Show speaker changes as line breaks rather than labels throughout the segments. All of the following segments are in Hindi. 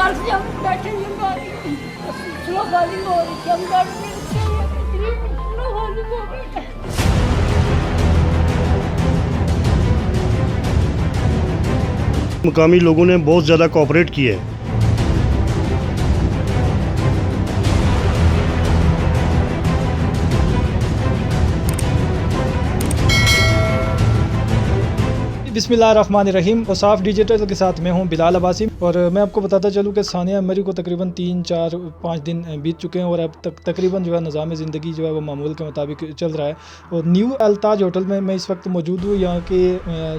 कल से हम बैठे हैं गाड़ी स्लो गाड़ी हो रही है, हम गाड़ी में रुके हैं, इतनी स्लो गाड़ी हो रही है।
मुकामी लोगों ने बहुत ज़्यादा कोऑपरेट किया है।
बिस्मिल्लाहिर्रहमानिर्रहीम। औसाफ डिजिटल के साथ मैं हूं बिलाल अब्बासी और मैं आपको बताता चलूं कि सानिया मरी को तकरीबन 3-4-5 दिन बीत चुके हैं और अब तक तकरीबन जो है निज़ाम ज़िंदगी जो है वो मामूल के मुताबिक चल रहा है। और न्यू अल्ताज होटल में मैं इस वक्त मौजूद हूँ। यहाँ के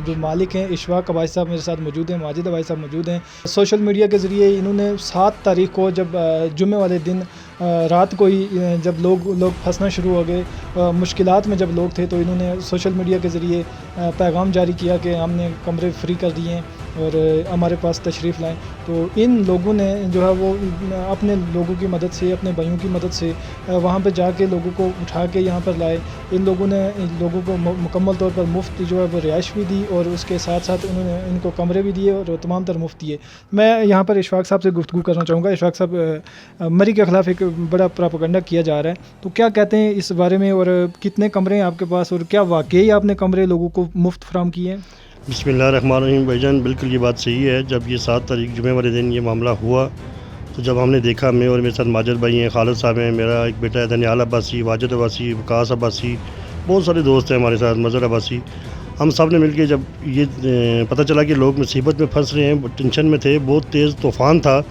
जो मालिक हैं इशफाक अबाई साहब मेरे साथ मौजूद हैं, माजिद अबाई साहब मौजूद हैं। सोशल मीडिया के ज़रिए इन्होंने 7 तारीख को जब जुम्मे वाले दिन रात को ही जब लोग फंसना शुरू हो गए, मुश्किलात में जब लोग थे, तो इन्होंने सोशल मीडिया के ज़रिए पैगाम जारी किया कि हमने कमरे फ्री कर दिए हैं और हमारे पास तशरीफ़ लाएं। तो इन लोगों ने जो है वो अपने लोगों की मदद से, अपने भाइयों की मदद से वहाँ पे जाके लोगों को उठा के यहाँ पर लाए। इन लोगों ने लोगों को मुकम्मल तौर पर मुफ्त जो है वो रिहाइश भी दी और उसके साथ साथ उन्होंने इनको कमरे भी दिए और तमाम तर मुफ्त दिए। मैं यहाँ पर इशफाक साहब से गुफ्तगू करना चाहूँगा। इशफाक साहब, मरी के ख़िलाफ़ एक बड़ा प्रोपेगेंडा किया जा रहा है, तो क्या कहते हैं इस बारे में और कितने कमरे हैं आपके पास और क्या वाकई आपने कमरे लोगों को मुफ्त फराहम किए हैं?
बिस्मिल्लाहिर्रहमानिर्रहीम भाईजान, बिल्कुल ये बात सही है। जब ये 7 तारीख जुमे वाले दिन ये मामला हुआ तो जब हमने देखा, मैं और मेरे साथ माजिद भाई हैं, खालिद साहब हैं, मेरा एक बेटा है दनियाल अब्बासी, वाजिद अब्बासी, वकास अब्बासी, बहुत सारे दोस्त हैं हमारे साथ, मज़हर अब्बासी, हम सब ने मिल के जब ये पता चला कि लोग मुसीबत में फंस रहे हैं, टेंशन में थे, बहुत तेज़ तूफ़ान था,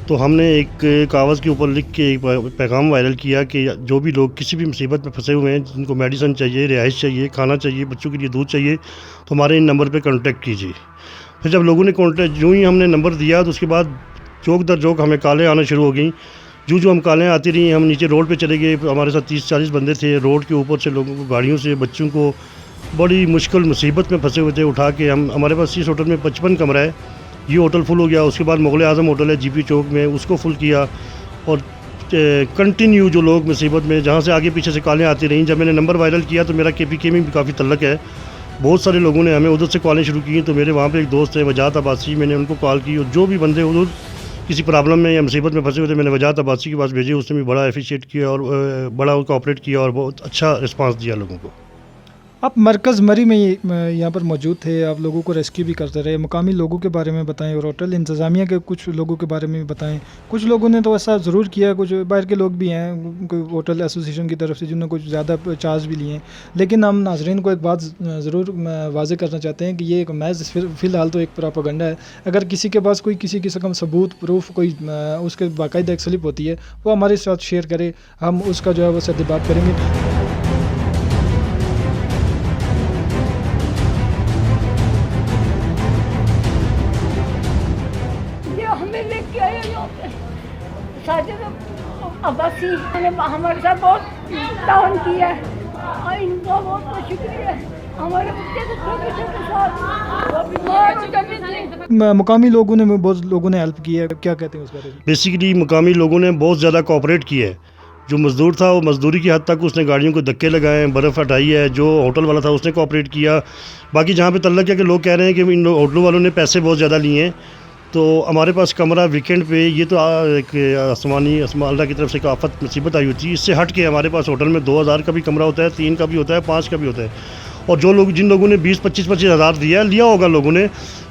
तो हमने एक कागज़ के ऊपर लिख के एक पैगाम वायरल किया कि जो भी लोग किसी भी मुसीबत में फंसे हुए हैं, जिनको मेडिसिन चाहिए, रिहाइश चाहिए, खाना चाहिए, बच्चों के लिए दूध चाहिए, तो हमारे इन नंबर पे कांटेक्ट कीजिए। फिर जब लोगों ने कांटेक्ट, यूँ ही हमने नंबर दिया तो उसके बाद चौक दर चौक हमें कॉलें आना शुरू हो गई। जो हम कॉलें आती रही, हम नीचे रोड पे चले गए। हमारे साथ 30-40 बंदे थे, रोड के ऊपर से लोगों को, गाड़ियों से बच्चों को बड़ी मुश्किल मुसीबत में फंसे हुए थे उठा के हम, हमारे पास इस होटल में 55 कमरा है। ये होटल फुल हो गया। उसके बाद मुग़ल आज़म होटल है जीपी चौक में, उसको फुल किया और कंटिन्यू जो लोग मुसीबत में, जहाँ से आगे पीछे से कॉलें आती रहीं, जब मैंने नंबर वायरल किया तो मेरा KPK में भी काफ़ी तल्लक है, बहुत सारे लोगों ने हमें उधर से कॉलें शुरू की। तो मेरे वहाँ पे एक दोस्त है वजाहत अब्बासी, मैंने उनको कॉल की और जो भी बंदे उधर किसी प्रॉब्लम में या मुसीबत में फंसे हुए थे, मैंने वजाहत अब्बासी के पास भेजे। उसने भी बड़ा एफिशिएट किया और बड़ा कोऑपरेट किया और बहुत अच्छा रिस्पांस दिया लोगों को।
आप मरकज़ मरी में यहाँ पर मौजूद थे, आप लोगों को रेस्क्यू भी करते रहे। मुकामी लोगों के बारे में बताएं और होटल इंतज़ामिया के कुछ लोगों के बारे में भी बताएं। कुछ लोगों ने तो ऐसा ज़रूर किया, कुछ बाहर के लोग भी हैं कोई होटल एसोसिएशन की तरफ से जिन्होंने कुछ ज़्यादा चार्ज भी लिए हैं। लेकिन हम नाज़रीन को एक बात ज़रूर वाज़ेह करना चाहते हैं कि ये एक महज़ फ़िलहाल तो एक प्रोपेगेंडा है। अगर किसी के पास कोई किसी किस्म का सबूत, प्रूफ, कोई उसके बाकायदा एक स्लिप होती है, वो हमारे साथ शेयर करे, हम उसका जो है वो सद्देबात करेंगे।
अब्बासी ने हमारे साथ बहुत ताउन किया है और इनका बहुत बहुत शुक्रिया। हमारे बच्चे तो छोटे साथ
मुकामी लोगों ने, बहुत लोगों ने हेल्प की है, क्या कहते हैं उस बारे में?
बेसिकली मुकामी लोगों ने बहुत ज़्यादा कोऑपरेट किया है। जो मज़दूर था वो मज़दूरी की हद तक उसने गाड़ियों को धक्के लगाए, बर्फ़ हटाई है। जो होटल वाला था उसने कोऑपरेट किया। बाकी जहाँ पे तल्लक है कि लोग कह रहे हैं कि इन होटलों वालों ने पैसे बहुत ज़्यादा लिए हैं, तो हमारे पास कमरा वीकेंड पे, ये तो एक अल्लाह की तरफ से एक आफत मुसीबत आई होती है। इससे हट के हमारे पास होटल में 2000 का भी कमरा होता है, 3 का भी होता है, 5 का भी होता है। और जो लोग, जिन लोगों ने 20-25 हज़ार लिया होगा लोगों ने,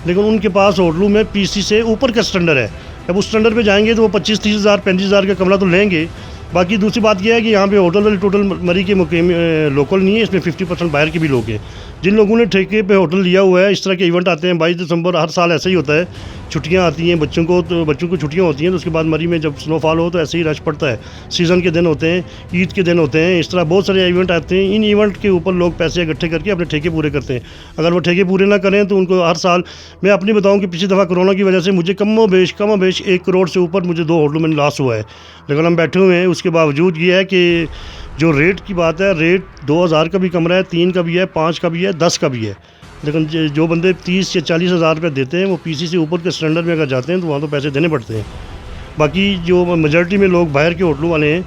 लेकिन उनके पास होटलों में PC से ऊपर का स्टैंडर्ड है। अब उस स्टैंडर्ड पे जाएंगे तो वो 25-30 हज़ार 35 हज़ार का कमरा तो लेंगे। बाकी दूसरी बात यह है कि यहाँ पे होटल वाले टोटल मरी के मुकामी लोकल नहीं है, इसमें 50% बाहर के भी लोग हैं। जिन लोगों ने ठेके पे होटल लिया हुआ है, इस तरह के इवेंट आते हैं 22 दिसंबर, हर साल ऐसा ही होता है। छुट्टियां आती हैं बच्चों को, तो बच्चों को छुट्टियां होती हैं, तो उसके बाद मरी में जब स्नोफॉल हो तो ऐसे ही रश पड़ता है। सीज़न के दिन होते हैं, ईद के दिन होते हैं, इस तरह बहुत सारे इवेंट आते हैं। इन इवेंट के ऊपर लोग पैसे इकट्ठे करके अपने ठेके पूरे करते हैं। अगर वो ठेके पूरे ना करें तो उनको हर साल, मैं अपनी बताऊँ कि पिछली दफ़ा कोरोना की वजह से मुझे कम बेश 1 करोड़ से ऊपर मुझे 2 होटलों में लॉस हुआ है। लेकिन हम बैठे हुए हैं, उसके बावजूद ये है कि जो रेट की बात है, रेट 2000 का भी कमरा है, 3 का भी है, 5 का भी है, 10 का भी है। लेकिन जो बंदे 30 या 40 हज़ार रुपये देते हैं, वो PC से ऊपर के स्टैंडर्ड में अगर जाते हैं तो वहाँ तो पैसे देने पड़ते हैं। बाकी जो मेजॉरिटी में लोग बाहर के होटलों वाले हैं,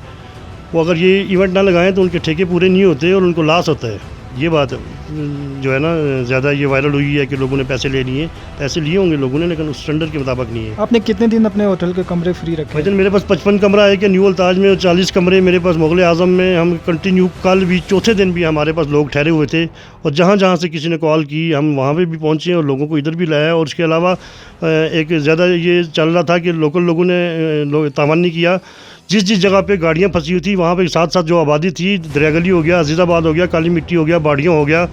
वो अगर ये इवेंट ना लगाएं तो उनके ठेके पूरे नहीं होते और उनको लॉस होता है। ये बात जो है ना ज़्यादा ये वायरल हुई है कि लोगों ने पैसे ले लिए, पैसे लिए होंगे लोगों ने, लेकिन उस स्टैंडर्ड के मुताबिक नहीं है।
आपने कितने दिन अपने होटल के कमरे फ्री रखे?
भाईजान मेरे पास 55 कमरा है कि न्यू अल्ताज में, और 40 कमरे मेरे पास मुग़ल आज़म में। हम कंटिन्यू कल भी चौथे दिन भी हमारे पास लोग ठहरे हुए थे, और जहाँ जहाँ से किसी ने कॉल की हम वहाँ पे भी पहुँचे और लोगों को इधर भी लाया। और उसके अलावा एक ज़्यादा ये चल रहा था कि लोकल लोगों ने तावन नहीं किया। जिस जिस जगह पे गाड़ियाँ फंसी हुई थी वहाँ पे साथ साथ जो आबादी थी, दरियागली हो गया, अजीज़ाबाद हो गया, काली मिट्टी हो गया, बाड़ियाँ हो गया,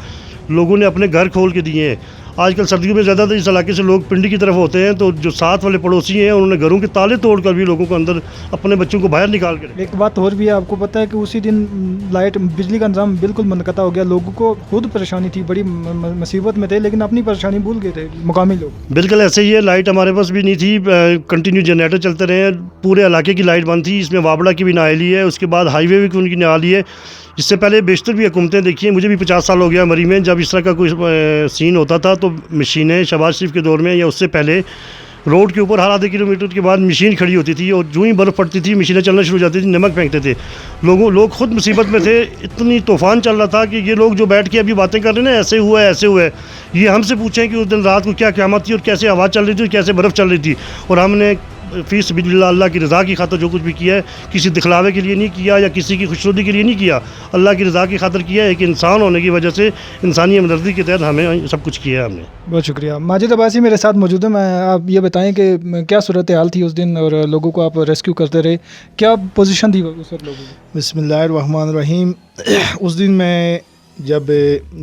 लोगों ने अपने घर खोल के दिए हैं। आजकल सर्दियों में ज़्यादातर इस इलाके से लोग पिंडी की तरफ होते हैं, तो जो साथ वाले पड़ोसी हैं उन्होंने घरों के ताले तोड़कर भी लोगों को अंदर, अपने बच्चों को बाहर निकाल कर।
एक बात और भी है, आपको पता है कि उसी दिन लाइट बिजली का निज़ाम बिल्कुल मुनक़ता हो गया। लोगों को खुद परेशानी थी, बड़ी मुसीबत में थे, लेकिन अपनी परेशानी भूल गए थे मुकामी लोग।
बिल्कुल ऐसे ही है, लाइट हमारे पास भी नहीं थी, कंटिन्यू जनरेटर चलते रहे, पूरे इलाके की लाइट बंद थी। इसमें वाबड़ा की भी नाली है, उसके बाद हाईवे भी उनकी नाली है। इससे पहले बेशतर भी हुकूमतें देखी हैं, मुझे भी 50 साल हो गया मरी में। जब इस तरह का कोई सीन होता था तो मशीनें शहबाज शरीफ के दौर में या उससे पहले रोड के ऊपर हर आधे किलोमीटर के बाद मशीन खड़ी होती थी, और जो ही बर्फ़ पड़ती थी मशीनें चलना शुरू हो जाती थी, नमक फेंकते थे। लोग खुद मुसीबत में थे, इतनी तूफ़ान चल रहा था कि ये लोग जो बैठ के अभी बातें कर रहे हैं ना, ऐसे हुआ है ऐसे हुआ है, ये हमसे पूछें कि उस दिन रात को क्या क़यामत थी और कैसे हवा चल रही थी और कैसे बर्फ़ चल रही थी। और हमने फ़ी सबिलिल्लाह अल्लाह की रज़ा की खातिर जो कुछ भी किया है, किसी दिखलावे के लिए नहीं किया या किसी की खुशनुदी के लिए नहीं किया, अल्लाह की रज़ा की खातिर किया है कि इंसान होने की वजह से, इंसानी हमदर्दी के तहत हमें सब कुछ किया है हमने।
बहुत शुक्रिया। माजिद अब्बासी मेरे साथ मौजूद है। मैं आप ये बताएं कि क्या सूरत हाल थी उस दिन और लोगों को आप रेस्क्यू करते रहे, क्या पोजीशन थी उस वक्त लोगों की?
बिस्मिल्लाहिर्रहमानिर्रहीम। उस दिन मैं जब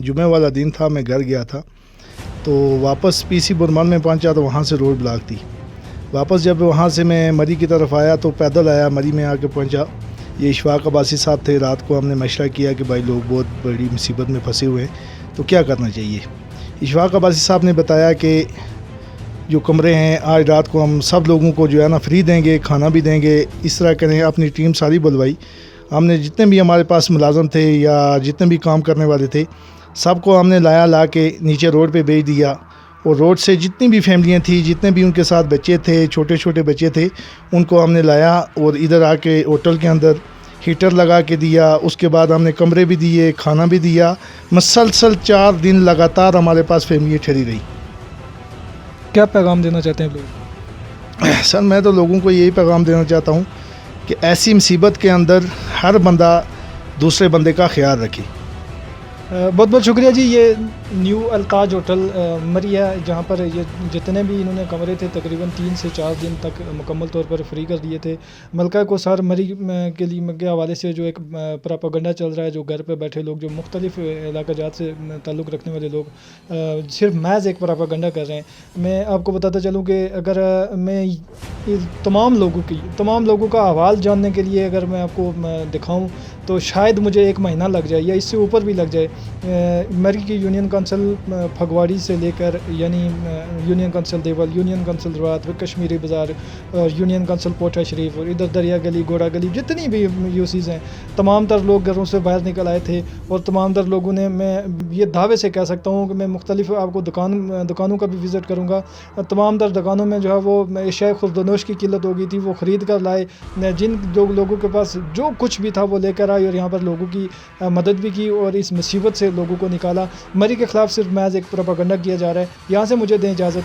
जुमे वाला दिन था, मैं घर गया था, तो वापस पीसी बुरमान में पहुंचा तो वहाँ से रोड ब्लॉक थी। वापस जब वहाँ से मैं मरी की तरफ आया तो पैदल आया, मरी में आके पहुंचा। ये इशफाक अब्बासी साहब थे। रात को हमने मशवरा किया कि भाई लोग बहुत बड़ी मुसीबत में फंसे हुए हैं, तो क्या करना चाहिए। इशफाक अब्बासी साहब ने बताया कि जो कमरे हैं आज रात को हम सब लोगों को जो है ना फ्री देंगे, खाना भी देंगे, इस तरह करें। अपनी टीम सारी बुलवाई, हमने जितने भी हमारे पास मुलाजम थे या जितने भी काम करने वाले थे सबको हमने ला के नीचे रोड पे भेज दिया। और रोड से जितनी भी फैमिलियाँ थी, जितने भी उनके साथ बच्चे थे, छोटे छोटे बच्चे थे, उनको हमने लाया और इधर आके होटल के अंदर हीटर लगा के दिया। उसके बाद हमने कमरे भी दिए, खाना भी दिया। मुसलसल 4 दिन लगातार हमारे पास फैमिली ठहरी रही।
क्या पैगाम देना चाहते हैं लोग?
सर मैं तो लोगों को यही पैगाम देना चाहता हूँ कि ऐसी मुसीबत के अंदर हर बंदा दूसरे बंदे का ख्याल रखे।
बहुत बहुत शुक्रिया जी। ये न्यू अल्ताज होटल मरी है, जहाँ पर ये जितने भी इन्होंने कमरे थे तकरीबन 3 से 4 दिन तक मुकम्मल तौर पर फ्री कर दिए थे। मलका कोसार मरी के लिए के हवाले से जो एक प्रोपेगेंडा चल रहा है, जो घर पे बैठे लोग, जो मुख्तलिफ इलाक़ाजात से ताल्लुक़ रखने वाले लोग सिर्फ महज एक प्रोपेगेंडा कर रहे हैं। मैं आपको बताता चलूँ कि अगर मैं तमाम लोगों का अहवाल जानने के लिए अगर मैं आपको दिखाऊँ तो शायद मुझे 1 महीना लग जाए या इससे ऊपर भी लग जाए। मरी की यूनियन काउंसिल फगवाड़ी से लेकर, यानी यूनियन काउंसिल देवल, यूनियन काउंसिल रवात, कश्मीरी बाज़ार और यूनियन काउंसिल पोटा शरीफ और इधर दरिया गली, घोड़ा गली, जितनी भी यूसीज़ हैं, तमाम तर लोग घरों से बाहर निकल आए थे। और तमाम तर लोगों ने, मैं ये दावे से कह सकता हूँ कि मैं मुख्तलिफ आपको दुकानों का भी विज़िट करूँगा। तमाम तर दुकानों में जो है वो एशिया खुर्दनोश की किल्लत हो गई थी, वो ख़रीद कर लाए। जिन जो लोगों के पास जो कुछ भी था वो लेकर आए और यहाँ पर लोगों की मदद भी की और इस मुसीबत से लोगों को निकाला। मरी के ख़िलाफ़ सिर्फ महज एक प्रोपेगेंडा किया जा रहा है। यहाँ से मुझे दें इजाज़त।